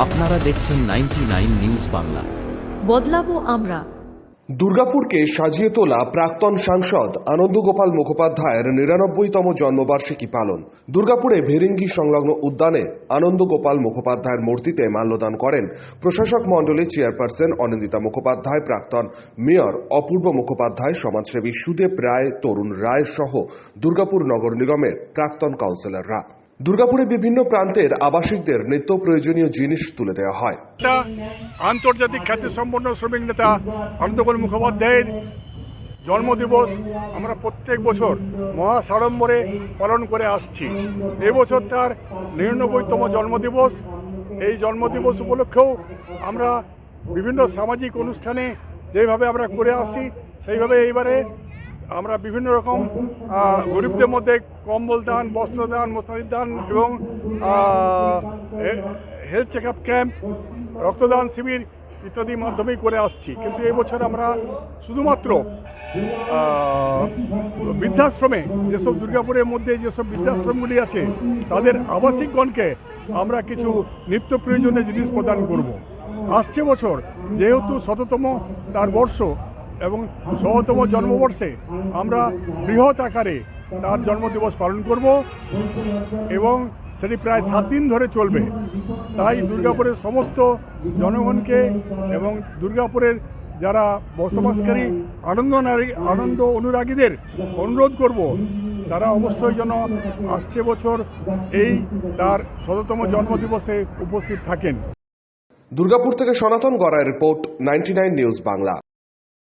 আপনারা দেখছেন 99 নিউজ বাংলা। বদলাবো আমরা। দুর্গাপুরকে সাজিয়ে তোলা প্রাক্তন সাংসদ আনন্দগোপাল মুখোপাধ্যায়ের ৯৯তম জন্মবার্ষিকী পালন। দুর্গাপুরে ভেরিঙ্গি সংলগ্ন উদ্যানে আনন্দগোপাল মুখোপাধ্যায়ের মূর্তিতে মাল্যদান করেন প্রশাসক মণ্ডলীর চেয়ারপারসন অনিন্দিতা মুখোপাধ্যায়, প্রাক্তন মেয়র অপূর্ব মুখোপাধ্যায়, সমাজসেবী সুদেব রায়, তরুণ রায় সহ দুর্গাপুর নগর নিগমের প্রাক্তন কাউন্সিলররা। দুর্গাপুরে বিভিন্ন প্রান্তের আবাসিকদের নিত্য প্রয়োজনীয় জিনিস তুলে দেওয়া হয়। আন্তর্জাতিক খ্যাতিসম্পন্ন শ্রমিক নেতা আনন্দগোপাল মুখোপাধ্যায়ের জন্মদিবস আমরা প্রত্যেক বছর মহা সাড়ম্বরে পালন করে আসছি। এবছর তার ৯৯তম জন্মদিবস। এই জন্মদিবস উপলক্ষেও আমরা বিভিন্ন সামাজিক অনুষ্ঠানে যেভাবে আমরা করে আসছি সেইভাবে এইবারে আমরা বিভিন্ন রকম গরিবদের মধ্যে কম্বল দান, বস্ত্র দান, মশারি দান এবং হেলথ চেক আপ ক্যাম্প, রক্তদান শিবির ইত্যাদির মাধ্যমেই করে আসছি। কিন্তু এবছর আমরা শুধুমাত্র বৃদ্ধাশ্রমে যেসব দুর্গাপুরের মধ্যে যেসব বৃদ্ধাশ্রমগুলি আছে তাদের আবাসিকগণকে আমরা কিছু নিত্য প্রয়োজনীয় জিনিস প্রদান করব। আসছে বছর যেহেতু ১০০তম তার বর্ষ এবং ১০০তম জন্মবর্ষে আমরা বৃহৎ আকারে তার জন্মদিবস পালন করব এবং সেটি প্রায় ৭ দিন ধরে চলবে। তাই দুর্গাপুরের সমস্ত জনগণকে এবং দুর্গাপুরের যারা বসবাসকারী আনন্দ অনুরাগীদের অনুরোধ করব তারা অবশ্যই যেন আসছে বছর এই তার ১০০তম জন্মদিবসে উপস্থিত থাকেন। দুর্গাপুর থেকে সনাতন গড়াইয়ের রিপোর্ট, 99 নিউজ বাংলা।